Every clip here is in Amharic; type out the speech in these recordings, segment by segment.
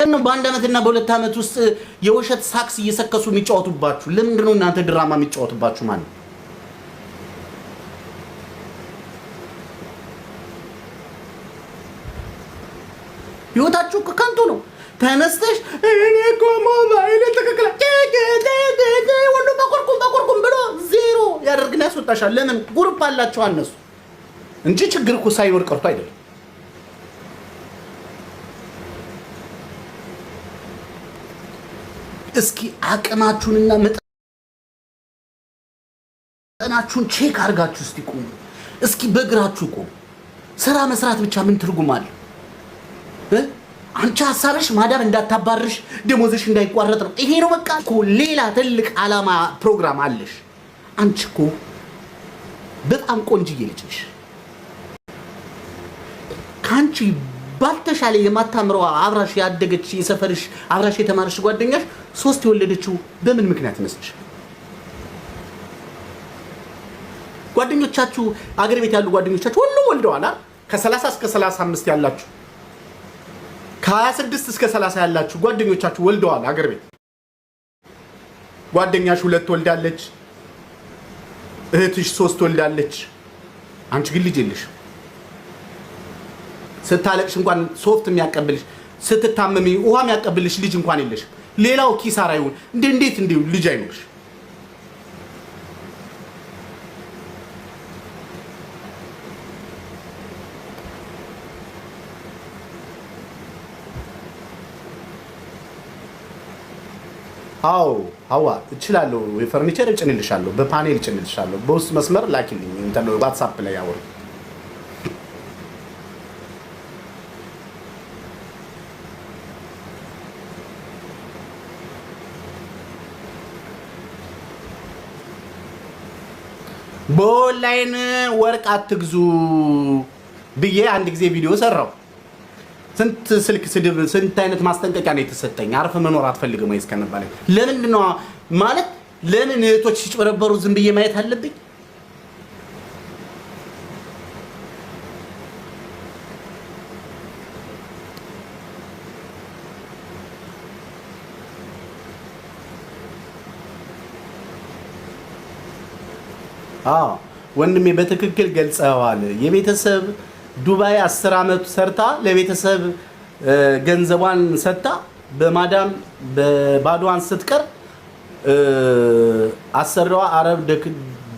እነ ባንድ አመትና በሁለት አመት ውስጥ የወሸት ሳክስ እየሰከሱ የሚጫወቱባችሁ ለምንድን ነው እናንተ ድራማ የሚጫወቱባችሁ ማለት ነው? ህይወታችሁ ከንቱ ነው። ተነስተሽ እኔ ቆሞ ባይለ ተከከለ ወንዱ በቁርቁም ብሎ ዜሮ ያደርግና ያስወጣሻል። ለምን ግሩፕ አላችሁ አነሱ እንጂ ችግር እኮ ሳይኖር ቀርቶ አይደለም። እስኪ አቅማችሁንና መጠናችሁን ቼክ አድርጋችሁ እስቲ ቆሙ። እስኪ በእግራችሁ ቆሙ። ስራ መስራት ብቻ ምን ትርጉም አለ? አንቺ ሐሳብሽ ማዳም እንዳታባርሽ ደሞዝሽ እንዳይቋረጥ ነው። ይሄ ነው በቃ እኮ። ሌላ ትልቅ ዓላማ ፕሮግራም አለሽ። አንቺ እኮ በጣም ቆንጅዬ ልጅ ነሽ። ካንቺ ባልተሻለ የማታምረው አብራሽ ያደገች የሰፈርሽ አብራሽ የተማረሽ ጓደኛሽ 3 የወለደችው በምን ምክንያት ይመስልሽ? ጓደኞቻችሁ አገር ቤት ያሉ ጓደኞቻችሁ ሁሉም ወልደዋል አይደል? ከ30 እስከ 35 ያላችሁ ከ26 እስከ 30 ያላችሁ ጓደኞቻችሁ ወልደዋል አገር ቤት። ጓደኛሽ 2 ወልዳለች፣ እህትሽ 3 ወልዳለች። አንቺ ግን ልጅ የለሽ። ስታለቅሽ እንኳን ሶፍት የሚያቀብልሽ፣ ስትታመሚ ውሃ የሚያቀብልሽ ልጅ እንኳን የለሽ። ሌላው ኪሳራ ይሁን እንዴት ልጅ አይኖርሽ? አው ሀዋ እችላለሁ። የፈርኒቸር እጭንልሻለሁ፣ በፓኔል እጭንልሻለሁ። በውስጥ መስመር ላኪልኝ እንትን ዋትስአፕ ላይ ያወሩ። በኦንላይን ወርቅ አትግዙ ብዬ አንድ ጊዜ ቪዲዮ ሰራው። ስንት ስልክ ስድብ፣ ስንት አይነት ማስጠንቀቂያ ነው የተሰጠኝ። አርፈ መኖር አትፈልግም ወይስ ከነባለ ለምን ነው ማለት ለምን እህቶች ሲጭበረበሩ ዝም ብዬ ማየት አለብኝ? ወንድሜ በትክክል ገልጸዋል። የቤተሰብ ዱባይ 10 አመት ሰርታ ለቤተሰብ ገንዘቧን ሰጥታ በማዳም በባዶዋን ስትቀር አሰሪዋ አረብ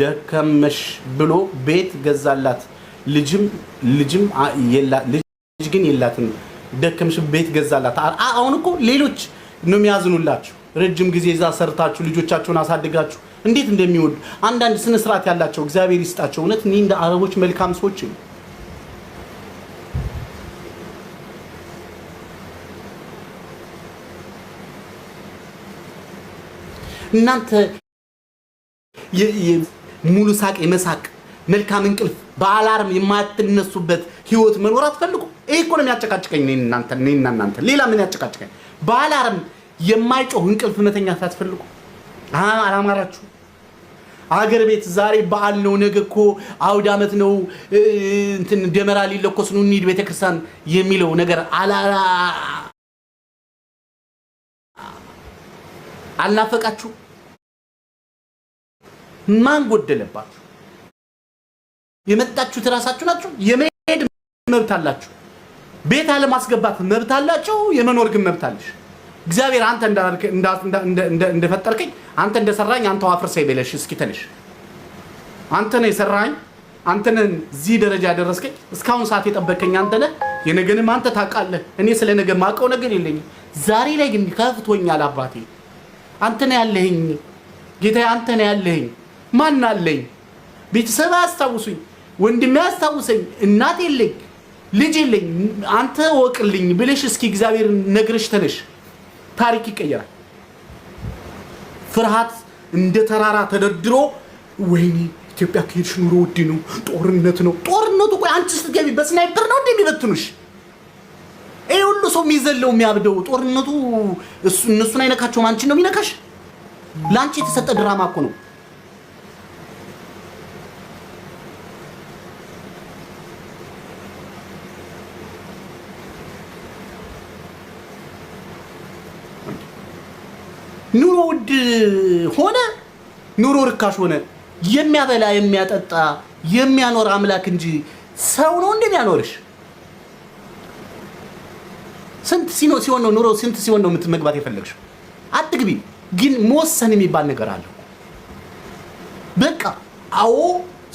ደከመሽ ብሎ ቤት ገዛላት። ልጅም ልጅ ግን የላትም። ደከመሽ ቤት ገዛላት። አሁን እኮ ሌሎች ነው የሚያዝኑላችሁ። ረጅም ጊዜ እዛ ሰርታችሁ ልጆቻችሁን አሳድጋችሁ እንዴት እንደሚወዱ አንዳንድ ስነ ስርዓት ያላቸው እግዚአብሔር ይስጣቸው። እውነት እኔ እንደ አረቦች መልካም ሰዎች ነው። እናንተ ሙሉ ሳቅ የመሳቅ መልካም እንቅልፍ በአላርም የማትነሱበት ህይወት መኖር አትፈልጉ? ይሄ እኮ ነው የሚያጨቃጭቀኝ። እናንተ ሌላ ምን ያጨቃጭቀኝ? በአላርም የማይጮህ እንቅልፍ መተኛት አትፈልጉ? አላማራችሁ? አገር ቤት ዛሬ በዓል ነው፣ ነገ እኮ አውደ ዓመት ነው፣ እንትን ደመራ ሊለኮስ ነው እንሂድ ቤተክርስቲያን የሚለው ነገር አልናፈቃችሁ? ማን ጎደለባችሁ? የመጣችሁት ራሳችሁ ናችሁ። የመሄድ መብት አላችሁ። ቤት አለማስገባት መብት አላችሁ። የመኖር ግን መብት አለሽ። እግዚአብሔር አንተ እንደፈጠርከኝ አንተ እንደሰራኝ አንተ አፍርሰኝ በለሽ። እስኪ ተነሽ። አንተ ነህ የሰራኝ፣ አንተ ነህ እዚህ ደረጃ ያደረስከኝ። እስካሁን ሰዓት የጠበቀኝ አንተ ነህ። የነገንም አንተ ታውቃለህ። እኔ ስለ ነገ ማውቀው ነገር የለኝም። ዛሬ ላይ ግን ከፍቶኛል። አባቴ አንተ ነህ ያለኸኝ። ጌታዬ አንተ ነህ ያለኸኝ። ማን አለኝ? ቤተሰብ አያስታውሱኝ፣ ወንድሜ አያስታውሰኝ፣ እናት የለኝ፣ ልጅ የለኝ። አንተ ወቅልኝ ብለሽ እስኪ እግዚአብሔር ነግረሽ ተነሽ። ታሪክ ይቀየራል። ፍርሃት እንደ ተራራ ተደርድሮ ወይኔ ኢትዮጵያ ከሄድሽ ኑሮ ውድ ነው፣ ጦርነት ነው። ጦርነቱ ቆይ አንቺ ስትገቢ በስናይፐር ነው እንደሚበትኑሽ? ይሄ ሁሉ ሰው የሚዘለው የሚያብደው ጦርነቱ እነሱን አይነካቸውም፣ አንቺን ነው የሚነካሽ። ላንቺ የተሰጠ ድራማ እኮ ነው። ኑሮ ውድ ሆነ፣ ኑሮ ርካሽ ሆነ፣ የሚያበላ የሚያጠጣ የሚያኖር አምላክ እንጂ ሰው ነው እንደሚያኖርሽ? ስንት ሲሆን ነው ኑሮ? ስንት ሲሆን ነው መግባት የፈለግሽው? አትግቢ። ግን መወሰን የሚባል ነገር አለ። በቃ አዎ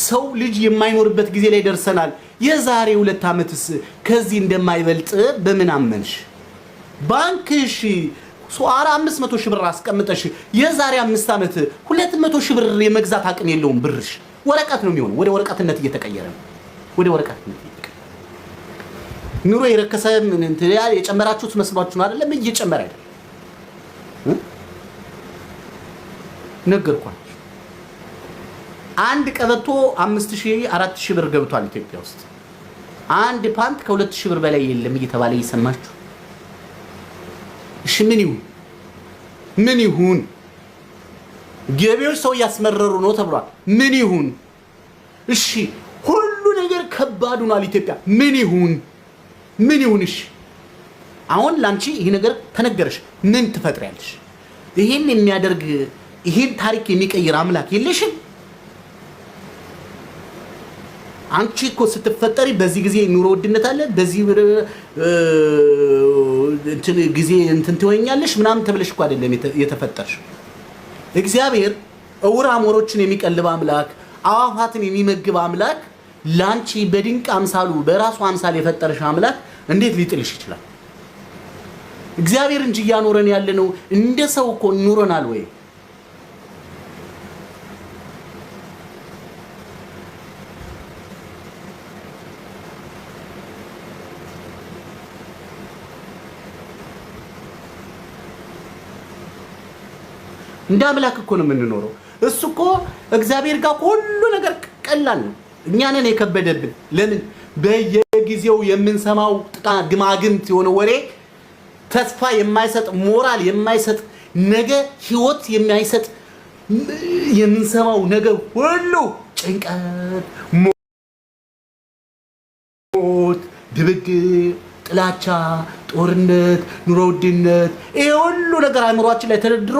ሰው ልጅ የማይኖርበት ጊዜ ላይ ደርሰናል። የዛሬ 2 ዓመትስ ከዚህ እንደማይበልጥ በምን አመንሽ? ባንክሽ 500 ሺህ ብር አስቀምጠሽ የዛሬ 5 ዓመት 200 ሺህ ብር የመግዛት አቅም የለውም ብርሽ። ወረቀት ነው የሚሆነው። ወደ ወረቀትነት እየተቀየረ ነው። ወደ ወረቀትነት ኑሮ የረከሰ የጨመራችሁት መስሏችሁ ነው አይደለም? እየጨመረ አይደለም። ነገርኳችሁ። አንድ ቀበቶ 5000 4000 ብር ገብቷል ኢትዮጵያ ውስጥ። አንድ ፓንት ከ2000 ብር በላይ የለም እየተባለ እየሰማችሁ። እሺ ምን ይሁን? ገቢዎች ሰው ያስመረሩ ነው ተብሏል። ምን ይሁን? እሺ ሁሉ ነገር ከባድ ሆኗል ኢትዮጵያ። ምን ይሁን? እሺ አሁን ላንቺ ይሄ ነገር ተነገረሽ፣ ምን ትፈጥሪያለሽ? ይሄን የሚያደርግ ይሄን ታሪክ የሚቀይር አምላክ የለሽም? አንቺ እኮ ስትፈጠሪ በዚህ ጊዜ ኑሮ ውድነት አለ፣ በዚህ ጊዜ እንትን ትወኛለሽ ምናምን ተብለሽ እኮ አይደለም የተፈጠርሽ። እግዚአብሔር እውር አሞሮችን የሚቀልብ አምላክ፣ አዋፋትን የሚመግብ አምላክ፣ ላንቺ በድንቅ አምሳሉ በራሱ አምሳል የፈጠረሽ አምላክ እንዴት ሊጥልሽ ይችላል? እግዚአብሔር እንጂ ያኖረን ያለነው እንደ ሰው እኮ ኑሮናል ወይ? እንደ አምላክ እኮ ነው የምንኖረው። እሱ እኮ እግዚአብሔር ጋር ሁሉ ነገር ቀላል ነው። እኛ ነን የከበደብን። ለምን? በየጊዜው የምንሰማው ግማግምት የሆነ ወሬ፣ ተስፋ የማይሰጥ ሞራል የማይሰጥ ነገ ህይወት የማይሰጥ የምንሰማው ነገር ሁሉ ጭንቀት፣ ሞት፣ ድብድብ፣ ጥላቻ፣ ጦርነት፣ ኑሮ ውድነት፣ ይሄ ሁሉ ነገር አእምሯችን ላይ ተደርድሮ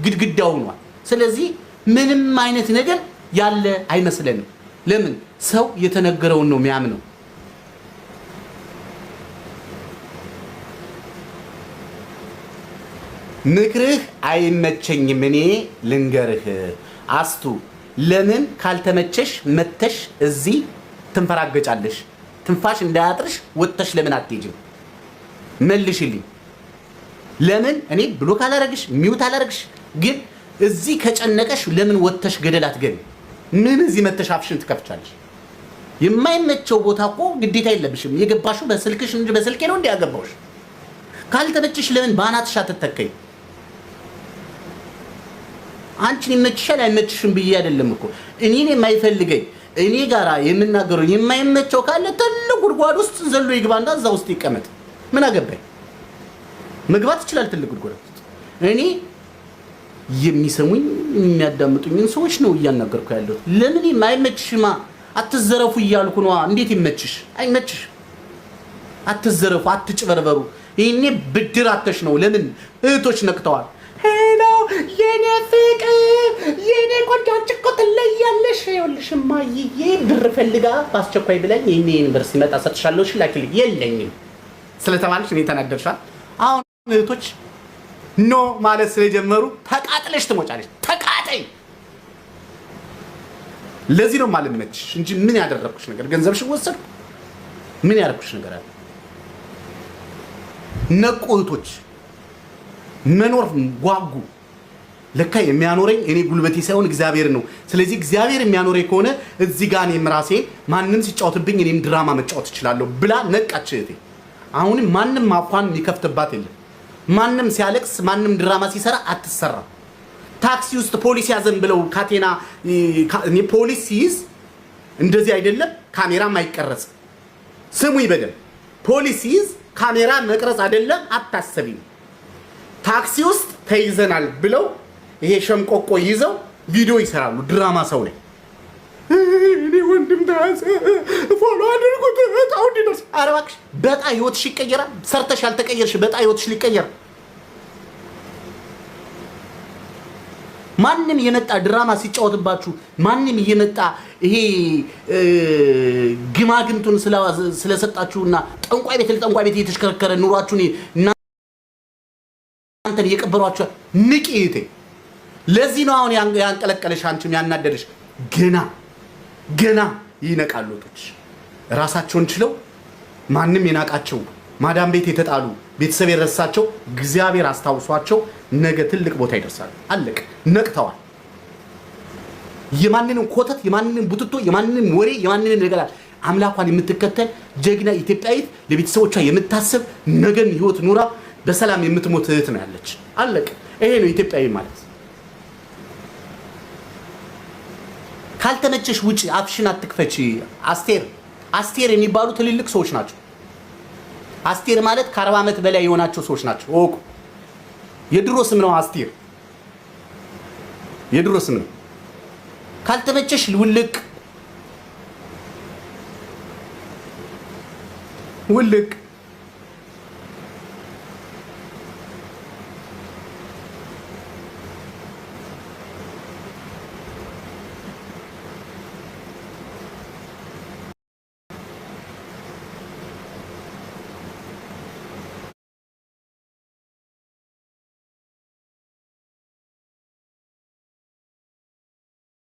ግድግዳው ሆኗል። ስለዚህ ምንም አይነት ነገር ያለ አይመስለንም። ለምን? ሰው የተነገረውን ነው የሚያምነው። ምክርህ አይመቸኝም፣ እኔ ልንገርህ አስቱ። ለምን ካልተመቸሽ መተሽ እዚህ ትንፈራገጫለሽ? ትንፋሽ እንዳያጥርሽ ወጥተሽ ለምን አትሄጂም? መልሽልኝ። ለምን እኔ ብሎክ አላረግሽ ሚውት አላረግሽ? ግን እዚህ ከጨነቀሽ ለምን ወጥተሽ ገደል አትገቢ? ምን እዚህ መተሽ አፍሽን ትከፍቻለሽ? የማይመቸው ቦታ እኮ ግዴታ የለብሽም። የገባሽው በስልክሽ እንጂ በስልኬ ነው እንዲያገባውሽ። ካልተመቸሽ ለምን ባናትሽ አትተከይ? አንቺን ይመችሻል አይመችሽም ብዬ አይደለም እኮ እኔን የማይፈልገኝ እኔ ጋራ የምናገረው የማይመቸው ካለ ትልቅ ጉድጓድ ውስጥ ዘሎ ይግባና እዛ ውስጥ ይቀመጥ። ምን አገባኝ? መግባት ይችላል ትልቅ ጉድጓድ ውስጥ። እኔ የሚሰሙኝ የሚያዳምጡኝን ሰዎች ነው እያናገርኩ ያለሁት። ለምን የማይመችሽማ አትዘረፉ እያልኩ ነው። እንዴት ይመችሽ? አይመችሽ። አትዘረፉ፣ አትጭበርበሩ። ይሄኔ ብድር አተሽ ነው። ለምን እህቶች ነቅተዋል። ሄሎ የኔ ፍቅር የኔ ቆንጆ አንቺ እኮ ትለያለሽ። ይኸውልሽማ ይዬ ብር ፈልጋ በአስቸኳይ ብለኝ ይሄን ብር ሲመጣ ሰጥሻለሁ ላኪልኝ። የለኝም ስለተባለሽ እኔ ተናደርሻል። አሁን እህቶች ኖ ማለት ስለጀመሩ ተቃጥለሽ ትሞጫለሽ። ተቃጠይ። ለዚህ ነው ማለመችሽ እንጂ ምን ያደረኩሽ ነገር? ገንዘብሽ ወሰድኩ? ምን ያደረኩሽ ነገር አለ? ነቁ እህቶች፣ መኖር ጓጉ። ለካ የሚያኖረኝ እኔ ጉልበቴ ሳይሆን እግዚአብሔር ነው። ስለዚህ እግዚአብሔር የሚያኖረኝ ከሆነ እዚህ ጋር እኔም ራሴ ማንም ሲጫወትብኝ እኔም ድራማ መጫወት እችላለሁ ብላ ነቃች እህቴ። አሁንም ማንም አፏን የሚከፍትባት የለም። ማንም ሲያለቅስ ማንም ድራማ ሲሰራ አትሰራ። ታክሲ ውስጥ ፖሊስ ያዘን ብለው ካቴና ፖሊስ ሲይዝ እንደዚህ አይደለም፣ ካሜራም አይቀረጽ። ስሙ ይበደል። ፖሊስ ሲይዝ ካሜራ መቅረጽ አይደለም፣ አታሰቢም። ታክሲ ውስጥ ተይዘናል ብለው ይሄ ሸምቆቆ ይዘው ቪዲዮ ይሰራሉ ድራማ ሰው ላይ። እኔ ወንድም ታዘ ፎሎ አድርጉት እጣው እንዲደርስ። ኧረ እባክሽ በጣ ህይወትሽ ይቀየራል። ሰርተሽ ያልተቀየርሽ በጣ ህይወትሽ ሊቀየር። ማንም የመጣ ድራማ ሲጫወትባችሁ ማንም እየመጣ ይሄ ግማግምቱን ስለሰጣችሁና ጠንቋይ ቤት እየተሽከረከረ ኑሯችሁን እናንተን እየቀበሯችሁ ንቂቴ ለዚህ ነው አሁን ያንቀለቀለሽ አንቺም ያናደደሽ ገና ይነቃሉ ቶች ራሳቸውን ችለው ማንም የናቃቸው ማዳም ቤት የተጣሉ ቤተሰብ የረሳቸው እግዚአብሔር አስታውሷቸው ነገ ትልቅ ቦታ ይደርሳሉ። አለቀ። ነቅተዋል። የማንንም ኮተት የማንንም ቡትቶ የማንንም ወሬ የማንንም ነገር አምላኳን የምትከተል ጀግና ኢትዮጵያዊት ለቤተሰቦቿ የምታስብ ነገን ህይወት ኑራ በሰላም የምትሞት እህት ነው ያለች። አለቀ። ይሄ ነው ኢትዮጵያዊ ማለት። ካልተመቸሽ ውጪ አፍሽን አትክፈቺ። አስቴር የሚባሉ ትልልቅ ሰዎች ናቸው። አስቴር ማለት ከ40 ዓመት በላይ የሆናቸው ሰዎች ናቸው። ኦኩ የድሮ ስም ነው አስቴር። የድሮ ስም ነው። ካልተመቸሽ ውልቅ